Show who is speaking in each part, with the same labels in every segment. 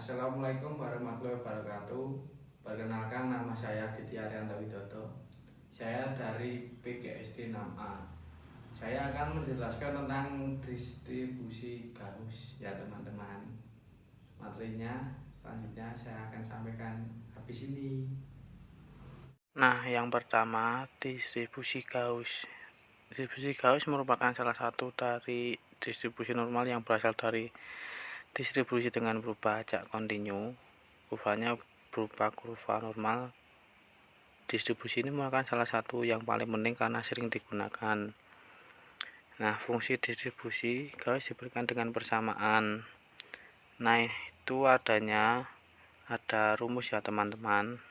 Speaker 1: Assalamualaikum warahmatullahi wabarakatuh. Perkenalkan, nama saya Didi Arianto Widodo. Saya dari PGSD 6A. Saya akan menjelaskan tentang distribusi gauss ya teman-teman. Materinya selanjutnya saya akan sampaikan habis ini.
Speaker 2: Nah, yang pertama, distribusi gauss. Distribusi gauss merupakan salah satu dari distribusi normal yang berasal dari distribusi dengan berupa ajak kontinu. Kurvanya berupa kurva normal. Distribusi ini merupakan salah satu yang paling penting karena sering digunakan. Nah, fungsi distribusi gauss diberikan dengan persamaan. Nah, itu ada rumus ya teman-teman.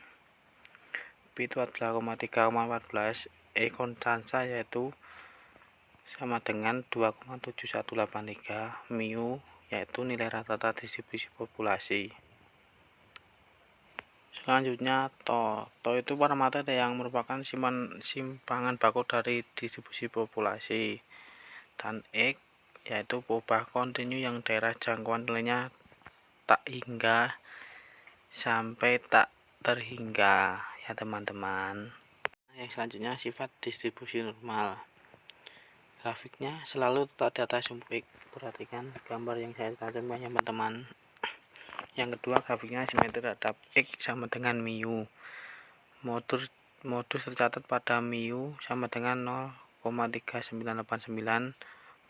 Speaker 2: P itu adalah 3,14, E konstansa yaitu sama dengan 2,7183, mu yaitu nilai rata-rata distribusi populasi. Selanjutnya to itu parameter yang merupakan simpangan baku dari distribusi populasi, dan X yaitu perubahan kontinu yang daerah jangkauan nilainya tak hingga sampai tak terhingga ya teman-teman. Yang selanjutnya sifat distribusi normal. Grafiknya selalu tetap di atas sumbu X. Perhatikan gambar yang saya cantumkan ya teman-teman. Yang kedua, grafiknya simetri terhadap X sama dengan mu. Modus tercatat pada mu sama dengan 0,3989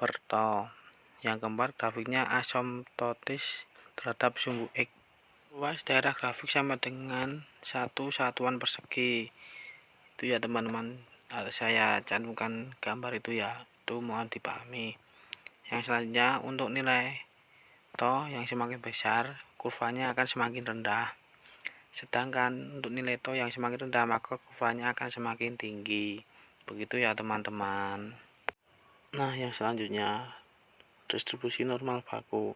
Speaker 2: per to. Yang keempat, grafiknya asymptotis terhadap sumbu X. Luas daerah grafik sama dengan 1 satuan persegi. Itu ya teman-teman, saya cantumkan gambar itu ya, itu mohon dipahami. Yang selanjutnya, untuk nilai to yang semakin besar, kurvanya akan semakin rendah. Sedangkan untuk nilai to yang semakin rendah, maka kurvanya akan semakin tinggi. Begitu ya teman-teman. Nah, yang selanjutnya, distribusi normal baku.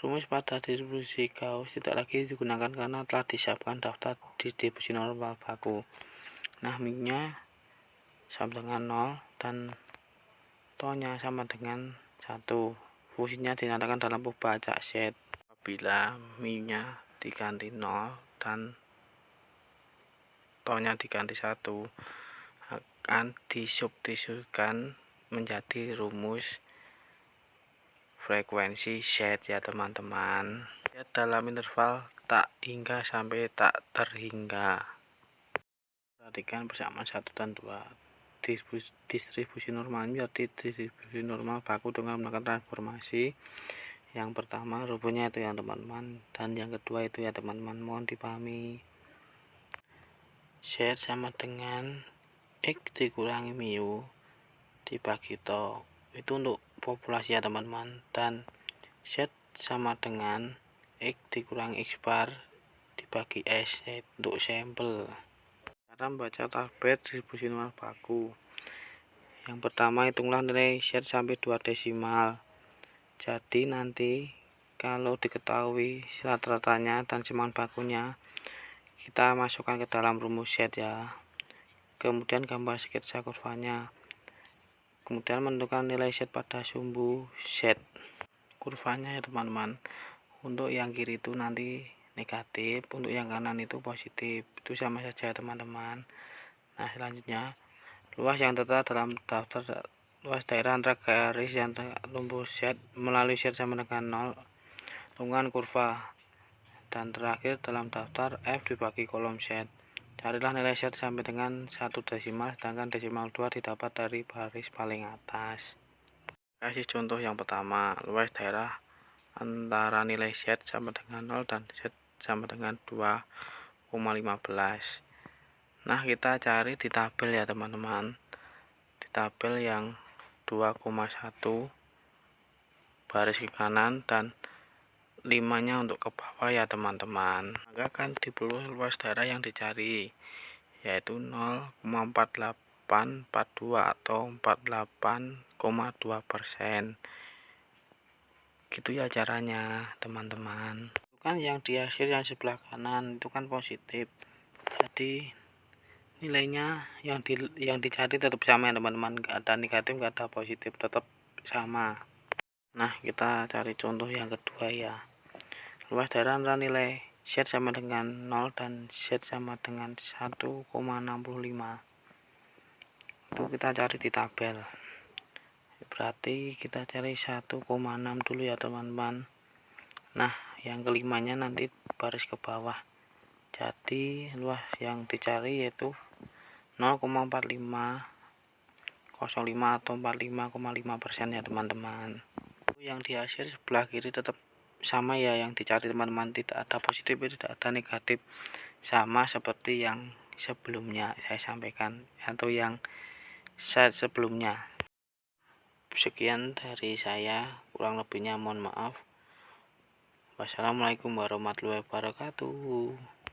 Speaker 2: Rumus pada distribusi gauss tidak lagi digunakan karena telah disiapkan daftar distribusi normal baku. Nah, mu-nya sama dengan 0 dan to-nya sama dengan 1. Fungsinya dinyatakan dalam perubahan ajak Z. Apabila mu-nya diganti 0 dan to-nya diganti 1, akan disubstitusikan menjadi rumus frekuensi Z ya teman-teman. Dalam interval tak hingga sampai tak terhingga. Perhatikan persamaan 1 dan 2. Distribusi normal menjadi distribusi normal baku dengan melakukan transformasi. Yang pertama rumusnya itu ya teman-teman, dan yang kedua itu ya teman-teman, mohon dipahami. Z sama dengan X dikurangi mu dibagi to, itu untuk populasi ya teman-teman, dan Z sama dengan X dikurangi X bar dibagi S untuk sampel. Cara membaca tabel distribusi normal baku. Yang pertama, hitunglah nilai Z sampai 2 desimal. Jadi nanti kalau diketahui rata-ratanya dan simpangan bakunya, kita masukkan ke dalam rumus Z ya. Kemudian gambar sketsa kurvanya. Kemudian menentukan nilai Z pada sumbu Z. Kurvanya ya teman-teman. Untuk yang kiri itu nanti negatif, untuk yang kanan itu positif. Itu sama saja teman-teman. Nah, selanjutnya, luas yang tertera dalam daftar luas daerah antara garis yang tumbuh Z melalui Z sama dengan 0, lingkungan kurva, dan terakhir dalam daftar F dibagi kolom Z. Carilah nilai Z sampai dengan 1 desimal, sedangkan desimal 2 didapat dari baris paling atas. Kasih contoh yang pertama, luas daerah antara nilai Z sama dengan 0 dan Z sama dengan 2,15. Nah, kita cari di tabel ya teman-teman. Di tabel yang 2,1 baris ke kanan dan 5-nya untuk ke bawah ya teman-teman. Maka kan diperluas luas daerah yang dicari, yaitu 0,4842 atau 48,2%. Gitu ya caranya teman-teman. Itu kan yang di akhir yang sebelah kanan itu kan positif, jadi nilainya yang dicari tetap sama ya teman-teman, nggak ada negatif, nggak ada positif, tetap sama. Nah, kita cari contoh yang kedua ya. luas daerah antara nilai Z sama dengan 0 dan Z sama dengan 1,65. Itu kita cari di tabel. Berarti kita cari 1,6 dulu ya teman-teman. Nah, yang kelimanya nanti baris ke bawah. Jadi luas yang dicari yaitu 0,4505 atau 45,5% ya teman-teman. Yang di hasil sebelah kiri tetap sama ya, yang dicari teman-teman, tidak ada positif, tidak ada negatif, sama seperti yang sebelumnya saya sampaikan atau yang slide sebelumnya. Sekian dari saya, kurang lebihnya mohon maaf. Wassalamualaikum warahmatullahi wabarakatuh.